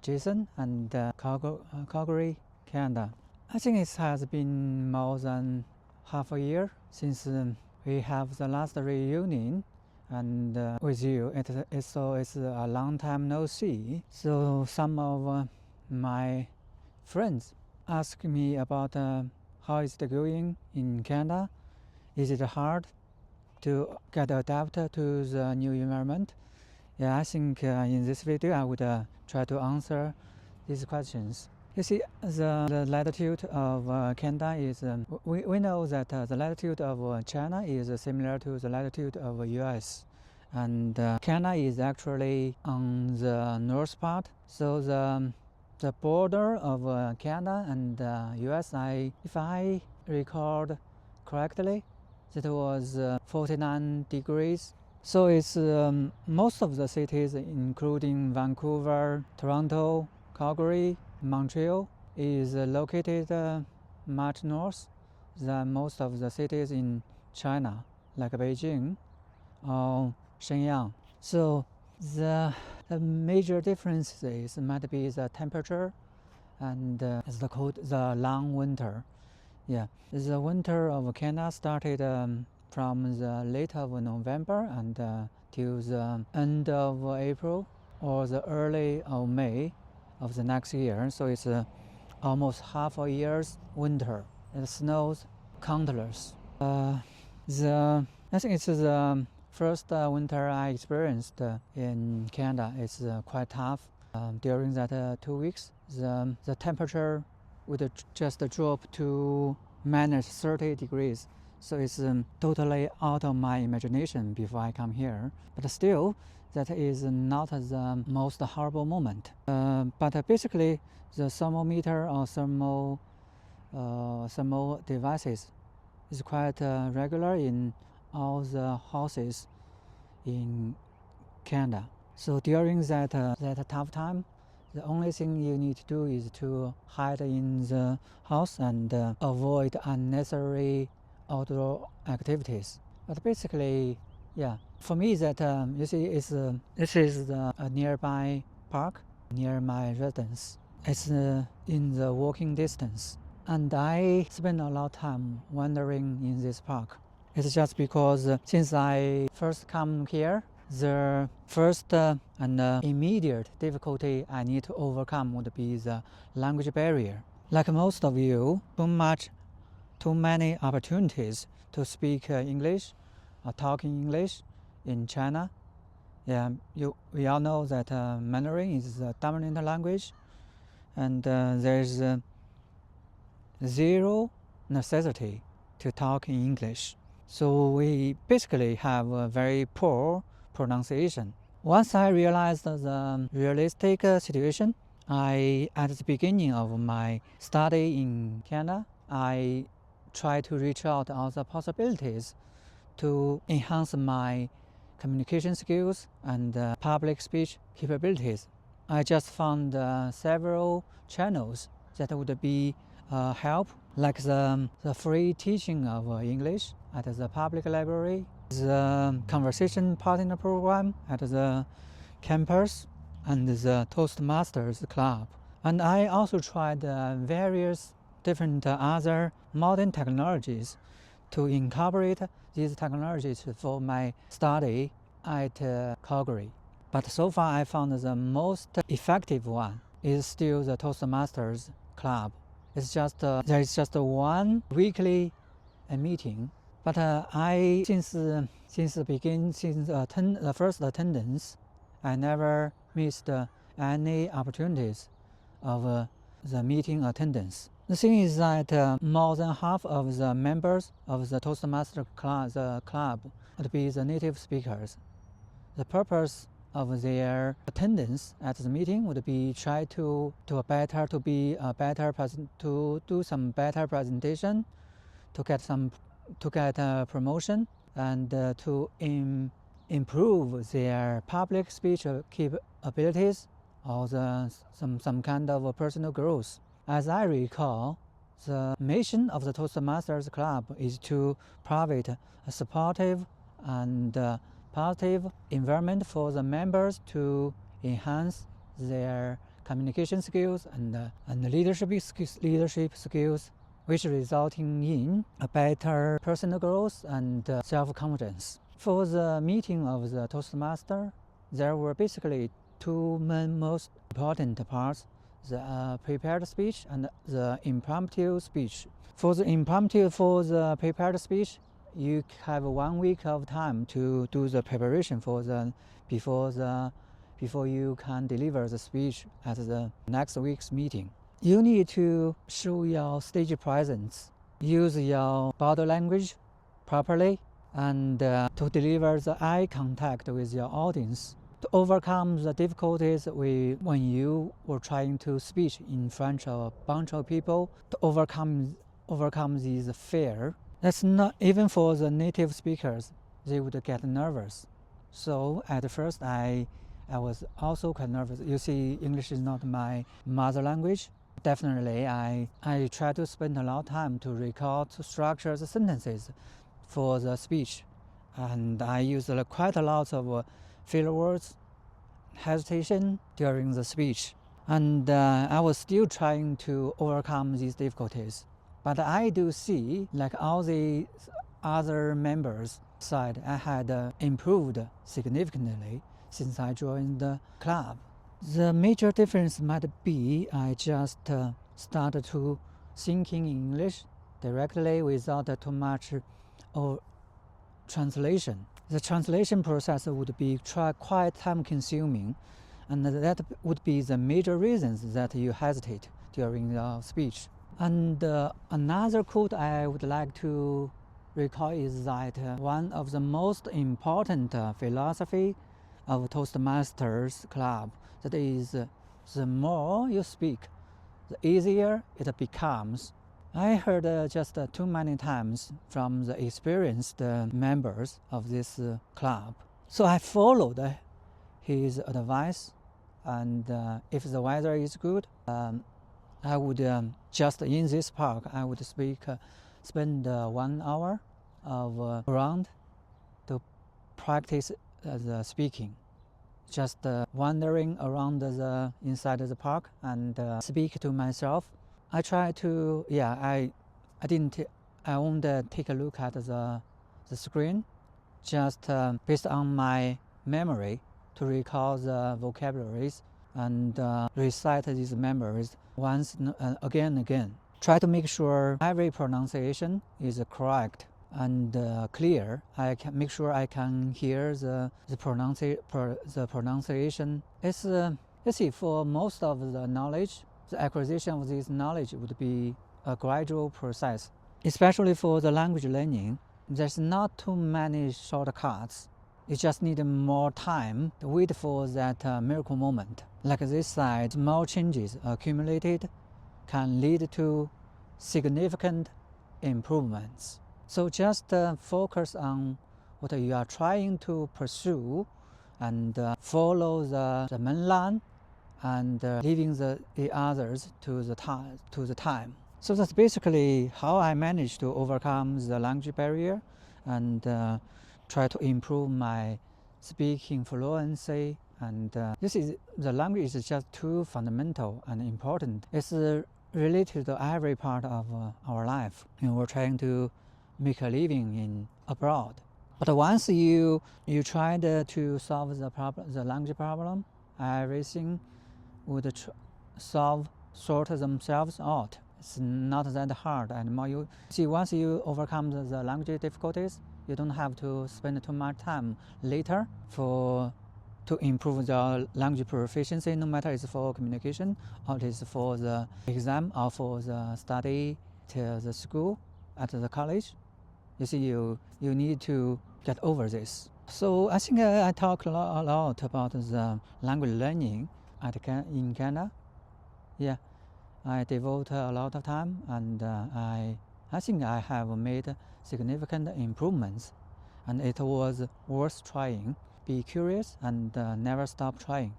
Jason, and Calgary, Canada. I think it has been more than half a year since we have the last reunion, and with you, it's a long time no see. So some of my friends ask me about how is it going in Canada. Is it hard to get adapted to the new environment? Yeah, I think in this video I would try to answer these questions. You see, the latitude of Canada is, we know that the latitude of China is similar to the latitude of US. And Canada is actually on the north part. So the border of Canada and US, if I recall correctly, it was 49 degrees. So it's most of the cities, including Vancouver, Toronto, Calgary, Montreal, is located much north than most of the cities in China, like Beijing or Shenyang. So the major differences might be the temperature and the long winter. Yeah, the winter of Canada started from the late of November and till the end of April or the early of May of the next year. So it's almost half a year's winter. It snows countless. I think it's the first winter I experienced in Canada. It's quite tough. During that 2 weeks, the temperature would just drop to minus 30 degrees. So it's totally out of my imagination before I come here. But still, that is not the most horrible moment. But basically, the thermometer or thermal devices is quite regular in all the houses in Canada. So during that tough time, the only thing you need to do is to hide in the house and avoid unnecessary outdoor activities. But basically, yeah, for me that you see, this is a nearby park near my residence. It's in the walking distance, and I spend a lot of time wandering in this park. It's just because since I first come here, the first and immediate difficulty I need to overcome would be the language barrier. Like most of you, too many opportunities to speak English or talk in English in China. Yeah, we all know that Mandarin is the dominant language, and there's zero necessity to talk in English. So we basically have a very poor pronunciation. Once I realized the realistic situation, at the beginning of my study in Canada, I tried to reach out all the possibilities to enhance my communication skills and public speech capabilities. I just found several channels that would be help, like the free teaching of English at the public library, the conversation partner program at the campus, and the Toastmasters Club. And I also tried various different other modern technologies to incorporate these technologies for my study at Calgary. But so far I found the most effective one is still the Toastmasters Club. It's just there is just one weekly meeting. But since the first attendance, I never missed any opportunities of the meeting attendance. The thing is that more than half of the members of the Toastmasters club would be the native speakers. The purpose of their attendance at the meeting would be try to do some better presentation, to get promotion, and to improve their public speech capabilities, or some kind of personal growth. As I recall, the mission of the Toastmasters Club is to provide a supportive and positive environment for the members to enhance their communication skills and leadership skills, which resulting in a better personal growth and self-confidence. For the meeting of the Toastmaster, there were basically two main most important parts: the prepared speech and the impromptu speech. For the prepared speech, you have 1 week of time to do the preparation before you can deliver the speech at the next week's meeting. You need to show your stage presence, use your body language properly, and to deliver the eye contact with your audience. To overcome the difficulties when you were trying to speak in front of a bunch of people, to overcome these fear. That's not even for the native speakers, they would get nervous. So at first I was also quite nervous. You see, English is not my mother language. Definitely I try to spend a lot of time to record structure the sentences for the speech, and I use quite a lot of filler words, hesitation during the speech, and I was still trying to overcome these difficulties. But I do see, like all the other members side, I had improved significantly since I joined the club. The major difference might be I just started to think in English directly without too much translation. The translation process would be quite time-consuming, and that would be the major reasons that you hesitate during the speech. And another quote I would like to recall is that one of the most important philosophy of Toastmasters Club, that is, the more you speak, the easier it becomes. I heard just too many times from the experienced members of this club. So I followed his advice, and if the weather is good, I would just in this park, I would spend 1 hour of around to practice the speaking. Just wandering around inside the park and speak to myself. I try to, I won't take a look at the screen, just based on my memory to recall the vocabularies and recite these memories once again and again. Try to make sure every pronunciation is correct and clear. I can make sure I can hear the pronunciation. It's let's see, for most of the knowledge, the acquisition of this knowledge would be a gradual process. Especially for the language learning, there's not too many shortcuts. You just need more time to wait for that miracle moment. Like this side, small changes accumulated can lead to significant improvements. So just focus on what you are trying to pursue and follow the main line and leaving the others to the time. So that's basically how I managed to overcome the language barrier and try to improve my speaking fluency. And the language is just too fundamental and important. It's related to every part of our life. We're trying to make a living in abroad. But once you tried to solve the language problem, everything would sort themselves out. It's not that hard anymore. You see, once you overcome the language difficulties, you don't have to spend too much time later to improve the language proficiency, no matter it's for communication or it's for the exam or for the study to the school at the college. You see, you need to get over this. So I think I talk a lot about the language learning in Canada. Yeah, I devote a lot of time, and I think I have made significant improvements, and it was worth trying. Be curious and never stop trying.